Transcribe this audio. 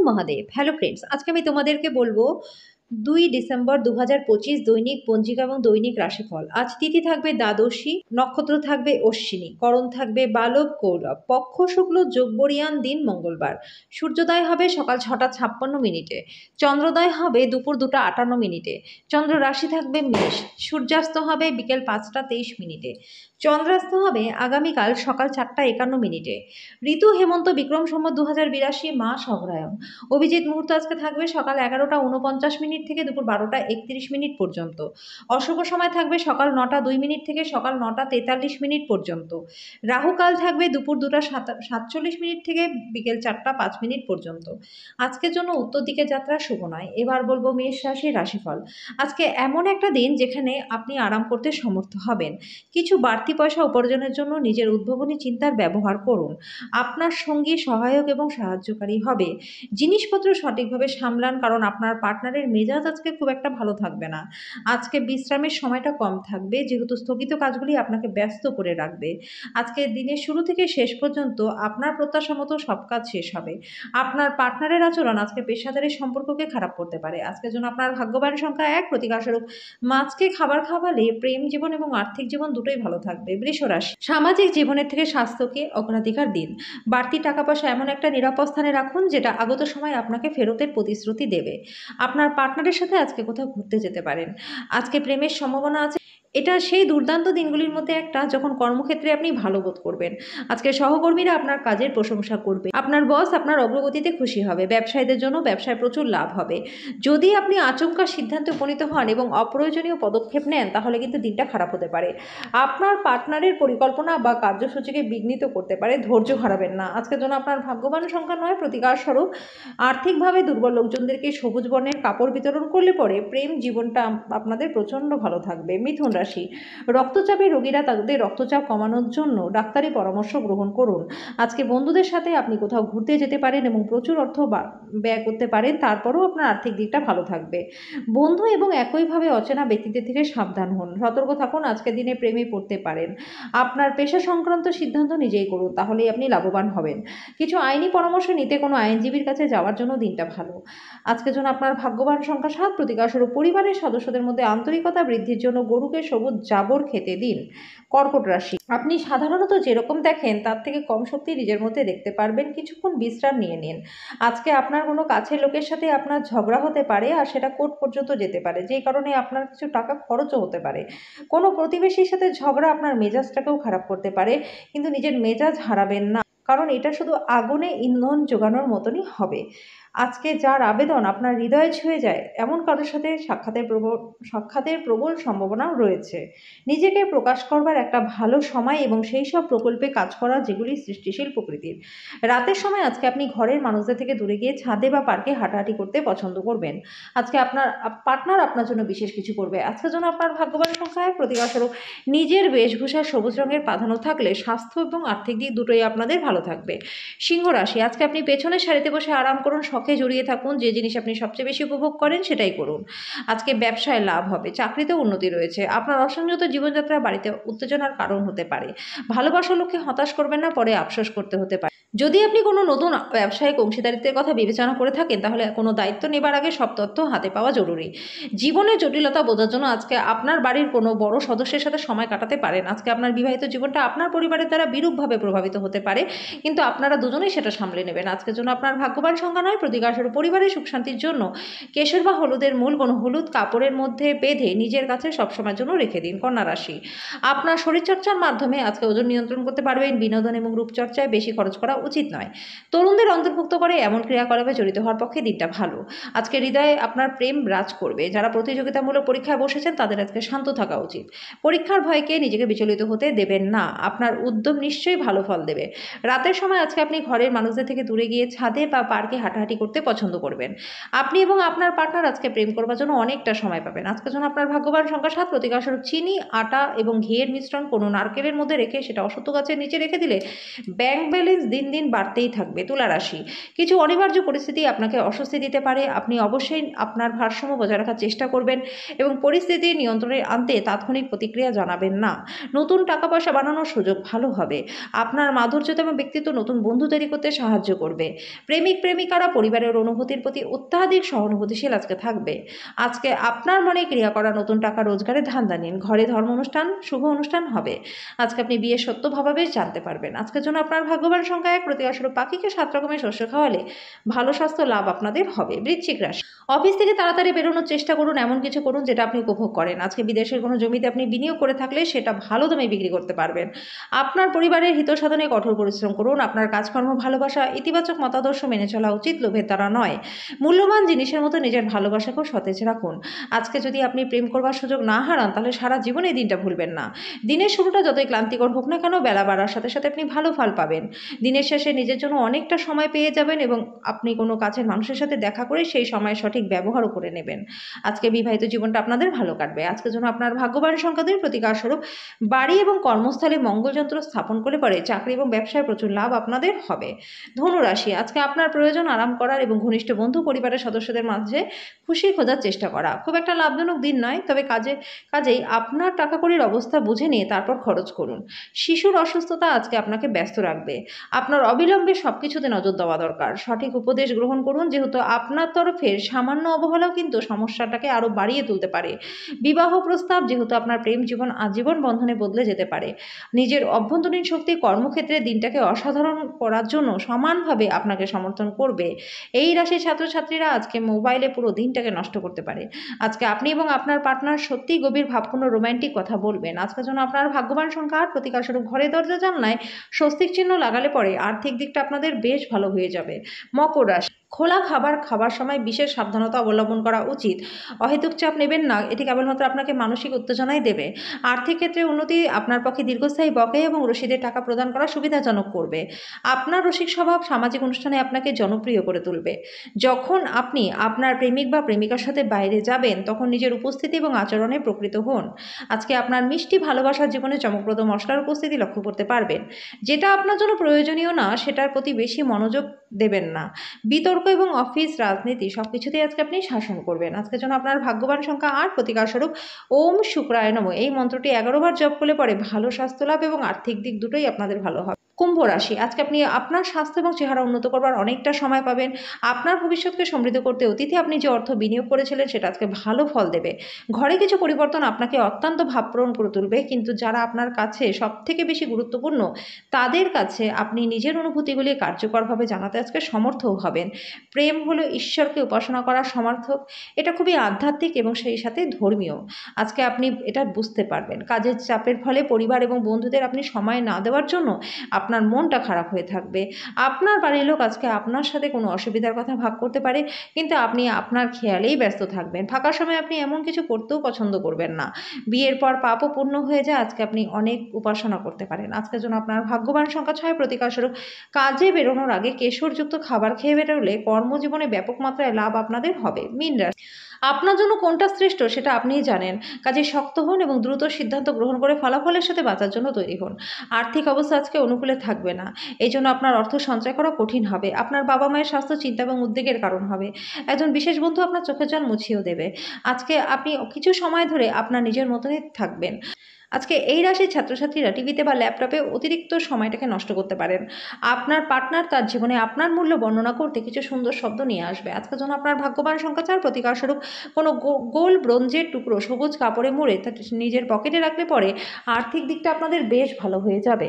Mahadev. Hello friends, আজকে আমি তোমাদেরকে বলবো 2 ডিসেম্বর 2025 দৈনিক পঞ্জিকা এবং দৈনিক রাশিফল। আজ তিথি থাকবে দ্বাদশী, নক্ষত্র থাকবে অশ্বিনী, করণ থাকবে বালব কৌরব, পক্ষ শুক্ল, যোগবরিয়ান, দিন মঙ্গলবার। সূর্যোদয় হবে সকাল 6টা 56 মিনিটে, চন্দ্রোদয় হবে দুপুর 2টা 58 মিনিটে, চন্দ্র রাশি থাকবে মেষ, সূর্যাস্ত হবে বিকেল 5টা 23 মিনিটে, চন্দ্রাস্ত হবে আগামীকাল সকাল 4টা 51 মিনিটে। ঋতু হেমন্ত, বিক্রম সম্বত 2082, মাস অগ্রহায়ণ। অভিজিৎ মুহূর্ত আজকে থাকবে সকাল 11টা 49 মিনিট থেকে দুপুর 12টা 31 মিনিট পর্যন্ত। অশুভ সময় থাকবে সকাল 9টা 2 মিনিট থেকে সকাল 9টা 43 মিনিট পর্যন্ত। রাহুকাল থাকবে দুপুর 2টা 47 মিনিট থেকে বিকেল 4টা 5 মিনিট পর্যন্ত। আজকের জন্য উত্তর দিকে যাত্রা শুভ নয়। এবার বলবো মেষ রাশির রাশিফল। আজকে এমন একটা দিন যেখানে আপনি আরাম করতে সমর্থ হবেন। কিছু বাড়তি পয়সা উপার্জনের জন্য নিজের উদ্ভাবনী চিন্তার ব্যবহার করুন। আপনার সঙ্গী সহায়ক এবং সাহায্যকারী হবে। জিনিসপত্র সঠিকভাবে সামলান, কারণ আপনার পার্টনারের মেজাজ আজকে খুব একটা ভালো থাকবে না। আজকে বিশ্রামের সময়টা কম থাকবে, যেহেতু স্থগিত কাজগুলি আপনাকে ব্যস্ত করে রাখবে। আজকে দিনের শুরু থেকে শেষ পর্যন্ত আপনার প্রত্যাশা মতো সব কাজ শেষ হবে। আপনার পার্টনারের আচরণ আজকে পেশাদারি সম্পর্ককে খারাপ করতে পারে। আজকের জন্য আপনার ভাগ্যবান সংখ্যা 1, প্রতিকারস্বরূপ মাছকে খাবার খাওয়ালে প্রেম জীবন এবং আর্থিক জীবন দুটোই ভালো থাকবে। বৃষ রাশি, সামাজিক জীবনের থেকে স্বাস্থ্যকে অগ্রাধিকার দিন। বাড়তি টাকা পয়সা এমন একটা নিরাপদ স্থানে রাখুন যেটা আগত সময় আপনাকে ফেরতের প্রতিশ্রুতি দেবে। আপনার পার্টনারের সাথে আজকে কোথাও ঘুরতে যেতে পারেন। আজকে প্রেমের সম্ভাবনা আছে। এটা সেই দুর্দান্ত দিনগুলির মধ্যে একটা যখন কর্মক্ষেত্রে আপনি ভালো বোধ করবেন। আজকে সহকর্মীরা আপনার কাজের প্রশংসা করবে। আপনার বস আপনার অগ্রগতিতে খুশি হবে। ব্যবসায়ীদের জন্য ব্যবসায় প্রচুর লাভ হবে। যদি আপনি আচমকা সিদ্ধান্তে উপনীত হন এবং অপ্রয়োজনীয় পদক্ষেপ নেন, তাহলে কিন্তু দিনটা খারাপ হতে পারে। আপনার পার্টনারের পরিকল্পনা বা কার্যসূচিকে বিঘ্নিত করতে পারে। ধৈর্য হারাবেন না। আজকের জন্য আপনার ভাগ্যবান সংখ্যা 9, প্রতিকার স্বরূপ আর্থিকভাবে দুর্বল লোকজনদেরকে সবুজ বর্ণের কাপড় বিতরণ করলে পরে প্রেম জীবনটা আপনাদের প্রচণ্ড ভালো থাকবে। মিথুন রাশি, রক্তচাপের রোগীরা তাদের রক্তচাপ কমানোর জন্য ডাক্তারি পরামর্শ গ্রহণ করুন। আজকে বন্ধুদের সাথে আপনি কোথাও ঘুরতে যেতে পারেন এবং প্রচুর অর্থ ব্যয় করতে পারেন, তারপরেও আপনার আর্থিক দিকটা ভালো থাকবে। বন্ধু এবং একইভাবে অচেনা ব্যক্তিদের থেকে সাবধান হন। সতর্ক থাকুন। আজকের দিনে প্রেমে পড়তে পারেন। আপনার পেশা সংক্রান্ত সিদ্ধান্ত নিজেই করুন, তাহলেই আপনি লাভবান হবেন। কিছু আইনি পরামর্শ নিতে কোনো আইনজীবীর কাছে যাওয়ার জন্য দিনটা ভালো। আজকের জন্য আপনার ভাগ্যবান সংখ্যা 7, প্রতিকারস্বরূপ পরিবারের সদস্যদের মধ্যে আন্তরিকতা বৃদ্ধির জন্য গরুকে সবুজ জাবর খেতে দিন। কর্কট রাশি, আপনি সাধারণত যেরকম দেখেন তার থেকে কম শক্তি নিজের মধ্যে দেখতে পারবেন। কিছুক্ষণ বিশ্রাম নিয়ে নিন। আজকে আপনার কোনো কাছের লোকের সাথে আপনার ঝগড়া হতে পারে, আর সেটা কোর্ট পর্যন্ত যেতে পারে, যেই কারণে আপনার কিছু টাকা খরচও হতে পারে। কোনো প্রতিবেশীর সাথে ঝগড়া আপনার মেজাজটাকেও খারাপ করতে পারে, কিন্তু নিজের মেজাজ হারাবেন না, কারণ এটা শুধু আগুনে ইন্ধন জোগানোর মতনই হবে। আজকে যার আবেদন আপনার হৃদয়ে ছুঁয়ে যায়, এমন কারোর সাথে সাক্ষাতের প্রবল সম্ভাবনাও রয়েছে। নিজেকে প্রকাশ করবার একটা ভালো সময় এবং সেই সব প্রকল্পে কাজ করা যেগুলি সৃষ্টিশীল প্রকৃতির। রাতের সময় আজকে আপনি ঘরের মানুষদের থেকে দূরে গিয়ে ছাদে বা পার্কে হাঁটাহাঁটি করতে পছন্দ করবেন। আজকে আপনার পার্টনার আপনার জন্য বিশেষ কিছু করবে। আজকের জন্য আপনার ভাগ্যবান সংখ্যা 1, প্রতিকারস্বরূপ নিজের বেশভূষা সবুজ রঙের প্রাধান্য থাকলে স্বাস্থ্য এবং আর্থিক দিক দুটোই আপনাদের ভালো থাকবে। সিংহ রাশি, আজকে আপনি পেছনের সারিতে বসে আরাম করুন, শখে জড়িয়ে থাকুন। যে জিনিস আপনি সবচেয়ে বেশি উপভোগ করেন সেটাই করুন। আজকে ব্যবসায় লাভ হবে, চাকরিতেও উন্নতি রয়েছে। আপনার অসংযত জীবনযাত্রা বাড়িতে উত্তেজনার কারণ হতে পারে। ভালোবাসার লোককে হতাশ করবেন না, পরে আফসোস করতে হতে পারে। যদি আপনি কোনো নতুন ব্যবসায়িক অংশীদারিত্বের কথা বিবেচনা করে থাকেন, তাহলে কোনো দায়িত্ব নেবার আগে সব তথ্য হাতে পাওয়া জরুরি। জীবনের জটিলতা বোঝার জন্য আজকে আপনার বাড়ির কোনো বড় সদস্যের সাথে সময় কাটাতে পারেন। আজকে আপনার বিবাহিত জীবনটা আপনার পরিবারের দ্বারা বিরূপভাবে প্রভাবিত হতে পারে, কিন্তু আপনারা দুজনেই সেটা সামলে নেবেন। আজকের জন্য আপনার ভাগ্যবান সংখ্যা 9, প্রতিকারস্বরূপ পরিবারের সুখ শান্তির জন্য কেশর বা হলুদের মূল কোনো হলুদ কাপড়ের মধ্যে বেঁধে নিজের কাছে সবসময়ের জন্য রেখে দিন। কন্যা রাশি, আপনার শরীরচর্চার মাধ্যমে আজকে ওজন নিয়ন্ত্রণ করতে পারবেন। বিনোদন এবং রূপচর্চায় বেশি খরচ করা উচিত নয়। তরুণদের অন্তর্ভুক্ত করে এমন ক্রিয়াকলাপে জড়িত হওয়ার পক্ষে দিনটা ভালো। আজকে হৃদয়ে আপনার প্রেম রাজ করবে। যারা প্রতিযোগিতামূলক পরীক্ষায় বসেছেন তাদের আজকে শান্ত থাকা উচিত। পরীক্ষার ভয়কে নিজেকে বিচলিত হতে দেবেন না। আপনার উদ্যম নিশ্চয়ই ভালো ফল দেবে। রাতের সময় আজকে আপনি ঘরের মানুষদের থেকে দূরে গিয়ে ছাদে বা পার্কে হাঁটাহাঁটি করতে পছন্দ করবেন। আপনি এবং আপনার পার্টনার আজকে প্রেম করবার জন্য অনেকটা সময় পাবেন। আজকের জন্য আপনার ভাগ্যবান সংখ্যা 7, প্রতিকারস্বরূপ চিনি, আটা এবং ঘিয়ের মিশ্রণ কোনো নারকেলের মধ্যে রেখে সেটা অশ্বত্থ গাছের নিচে রেখে দিলে ব্যাংক ব্যালেন্স দিন দিন বাড়তেই থাকবে। তুলা রাশি, কিছু অনিবার্য পরিস্থিতি আপনাকে অস্বস্তি দিতে পারে। আপনি অবশ্যই আপনার ভারসাম্য বজায় রাখার চেষ্টা করবেন এবং পরিস্থিতি নিয়ন্ত্রণে আনতে তাৎক্ষণিক প্রতিক্রিয়া জানাবেন না। নতুন টাকা পয়সা বানানোর সুযোগ ভালো হবে। আপনার মাধুর্যতা এবং ব্যক্তিত্ব নতুন বন্ধু তৈরি করতে সাহায্য করবে। প্রেমিক প্রেমিকারা পরিবারের অনুভূতির প্রতি অত্যাধিক সহানুভূতিশীল আজকে থাকবে। আজকে আপনার মনে ক্রিয়া করা নতুন টাকা রোজগারের ধান্দা নিন। ঘরে ধর্ম অনুষ্ঠান, শুভ অনুষ্ঠান হবে। আজকে আপনি বিয়ের সত্য ভাবাবেশ জানতে পারবেন। আজকের জন্য আপনার ভাগ্যবান সংখ্যা 1, প্রতিকারস্বরূপ পাখিকে 7 রকমের শস্য খাওয়ালে ভালো স্বাস্থ্য লাভ আপনাদের হবে। বৃশ্চিক রাশি, অফিস থেকে তাড়াতাড়ি বেরোনোর চেষ্টা করুন, এমন কিছু করুন যেটা আপনি উপভোগ করেন। আজকে বিদেশের কোনো জমিতে আপনি বিনিয়োগ করে থাকলে সেটা ভালো দামে বিক্রি করতে পারবেন। আপনার পরিবারের হিত সাধনে কঠোর পরিশ্রম করুন। আপনার কাজকর্ম, ভালোবাসা, ইতিবাচক মতাদর্শ মেনে চলা উচিত, লোভের দ্বারা নয়। মূল্যবান জিনিসের মতো নিজের ভালোবাসাকেও সতেজ রাখুন। আজকে যদি আপনি প্রেম করবার সুযোগ না হারান তাহলে সারা জীবন এই দিনটা ভুলবেন না। দিনের শুরুটা যতই ক্লান্তিকর হোক না কেন, বেলা বাড়ার সাথে সাথে আপনি ভালো ফল পাবেন। দিনের শেষে নিজের জন্য অনেকটা সময় পেয়ে যাবেন এবং আপনি কোনো কাছের মানুষের সাথে দেখা করে সেই সময় সঠিক ব্যবহারও করে নেবেন। আজকে বিবাহিত জীবনটা আপনাদের ভালো কাটবে। আজকের জন্য আপনার ভাগ্যবান সংখ্যাদের প্রতিকার স্বরূপ বাড়ি এবং কর্মস্থলে মঙ্গলযন্ত্র স্থাপন করলে পরে চাকরি এবং ব্যবসায় প্রচুর লাভ আপনাদের হবে। ধনুরাশি, আজকে আপনার প্রয়োজন আরাম করার এবং ঘনিষ্ঠ বন্ধু পরিবারের সদস্যদের মাঝে খুশি খোঁজার চেষ্টা করা। খুব একটা লাভজনক দিন নয়, তবে কাজেই আপনার টাকা কড়ির অবস্থা বুঝে নিয়ে তারপর খরচ করুন। শিশুর অসুস্থতা আজকে আপনাকে ব্যস্ত রাখবে। আপনার অবিলম্বে সব কিছুতে নজর দেওয়া দরকার। সঠিক উপদেশ গ্রহণ করুন, যেহেতু আপনার তরফের সামান্য অবহেলাও কিন্তু সমস্যাটাকে আরও বাড়িয়ে তুলতে পারে। বিবাহ প্রস্তাব, যেহেতু আপনার প্রেম জীবন আজীবন বন্ধনে বদলে যেতে পারে। নিজের অভ্যন্তরীণ শক্তি কর্মক্ষেত্রে দিনটাকে অসাধারণ করার জন্য সমানভাবে আপনাকে সমর্থন করবে। এই রাশির ছাত্রছাত্রীরা আজকে মোবাইলে পুরো দিনটাকে নষ্ট করতে পারে। আজকে আপনি এবং আপনার পার্টনার সত্যিই গভীর ভাবপূর্ণ রোমান্টিক কথা বলবেন। আজকের জন্য আপনার ভাগ্যবান সংখ্যা 8, প্রতিকারস্বরূপ ঘরে দরজা জানলায় স্বস্তিক চিহ্ন লাগালে পরে আর্থিক দিকটা আপনাদের বেশ ভালো হয়ে যাবে। মকর রাশি, খোলা খাবার খাবার সময় বিশেষ সাবধানতা অবলম্বন করা উচিত। অহেতুক চাপ নেবেন না, এটি কেবলমাত্র আপনাকে মানসিক উত্তেজনাই দেবে। আর্থিক ক্ষেত্রে উন্নতি আপনার পক্ষে দীর্ঘস্থায়ী বকেয়া এবং রসিদের টাকা প্রদান করা সুবিধাজনক করবে। আপনার রসিক স্বভাব সামাজিক অনুষ্ঠানে আপনাকে জনপ্রিয় করে তুলবে। যখন আপনি আপনার প্রেমিক বা প্রেমিকার সাথে বাইরে যাবেন তখন নিজের উপস্থিতি এবং আচরণে প্রকৃত হন। আজকে আপনার মিষ্টি ভালোবাসার জীবনে চমকপ্রদ মশলার উপস্থিতি লক্ষ্য করতে পারবেন। যেটা আপনার জন্য প্রয়োজনীয় না সেটার প্রতি বেশি মনোযোগ দেবেন না। বিতর্ক এবং অফিস রাজনীতি সবকিছুতেই আজকে আপনি শাসন করবেন। আজকের জন্য আপনার ভাগ্যবান সংখ্যা 8, প্রতিকার স্বরূপ ওম শুক্রায় নমঃ। এই মন্ত্রটি 11 বার জপ করলে পরে ভালো স্বাস্থ্য লাভ এবং আর্থিক দিক দুটোই আপনাদের ভালো হবে। কুম্ভ রাশি, আজকে আপনি আপনার স্বাস্থ্য এবং চেহারা উন্নত করবার অনেকটা সময় পাবেন। আপনার ভবিষ্যৎকে সমৃদ্ধ করতে অতীতে আপনি যে অর্থ বিনিয়োগ করেছিলেন সেটা আজকে ভালো ফল দেবে। ঘরে কিছু পরিবর্তন আপনাকে অত্যন্ত ভাবপ্রবণ করে তুলবে, কিন্তু যারা আপনার কাছে সবথেকে বেশি গুরুত্বপূর্ণ তাদের কাছে আপনি নিজের অনুভূতিগুলি কার্যকরভাবে জানাতে আজকে সমর্থও হবেন। প্রেম হলো ঈশ্বরকে উপাসনা করার সমার্থক। এটা খুবই আধ্যাত্মিক এবং সেই সাথে ধর্মীয়। আজকে আপনি এটা বুঝতে পারবেন। কাজের চাপের ফলে পরিবার এবং বন্ধুদের আপনি সময় না দেওয়ার জন্য আপনার মনটা খারাপ হয়ে থাকবে। আপনার বাড়ির লোক আজকে আপনার সাথে কোনো অসুবিধার কথা ভাগ করতে পারে, কিন্তু আপনি আপনার খেয়ালেই ব্যস্ত থাকবেন। ফাঁকা সময় আপনি এমন কিছু করতেও পছন্দ করবেন না। বিয়ের পর পাপও পূর্ণ হয়ে যায়, আজকে আপনি অনেক উপাসনা করতে পারেন। আজকের জন্য আপনার ভাগ্যবান সংখ্যা 6, প্রতিকারস্বরূপ কাজে বেরোনোর আগে কেশরযুক্ত খাবার খেয়ে বেরোলে কর্মজীবনে ব্যাপক মাত্রায় লাভ আপনাদের হবে। মীন রাশি, আপনার জন্য কোনটা শ্রেষ্ঠ সেটা আপনিই জানেন। কাজে শক্ত হন এবং দ্রুত সিদ্ধান্ত গ্রহণ করে ফলাফলের সাথে বাঁচার জন্য তৈরি হন। আর্থিক অবস্থা আজকে অনুকূলে থাকবে না, এই জন্য আপনার অর্থ সঞ্চয় করা কঠিন হবে। আপনার বাবা মায়ের স্বাস্থ্য চিন্তা এবং উদ্বেগের কারণ হবে। একজন বিশেষ বন্ধু আপনার চোখের জল মুছিয়েও দেবে। আজকে আপনি কিছু সময় ধরে আপনার নিজের মতনই থাকবেন। আজকে এই রাশির ছাত্রছাত্রীরা টিভিতে বা ল্যাপটপে অতিরিক্ত সময়টাকে নষ্ট করতে পারেন। আপনার পার্টনার তার জীবনে আপনার মূল্য বর্ণনা করতে কিছু সুন্দর শব্দ নিয়ে আসবে। আজকের জন্য আপনার ভাগ্যবান সংখ্যা 4, প্রতিকারস্বরূপ কোনো গোল ব্রোঞ্জের টুকরো সবুজ কাপড়ে মুড়ে তা নিজের পকেটে রাখলে পরে আর্থিক দিকটা আপনাদের বেশ ভালো হয়ে যাবে।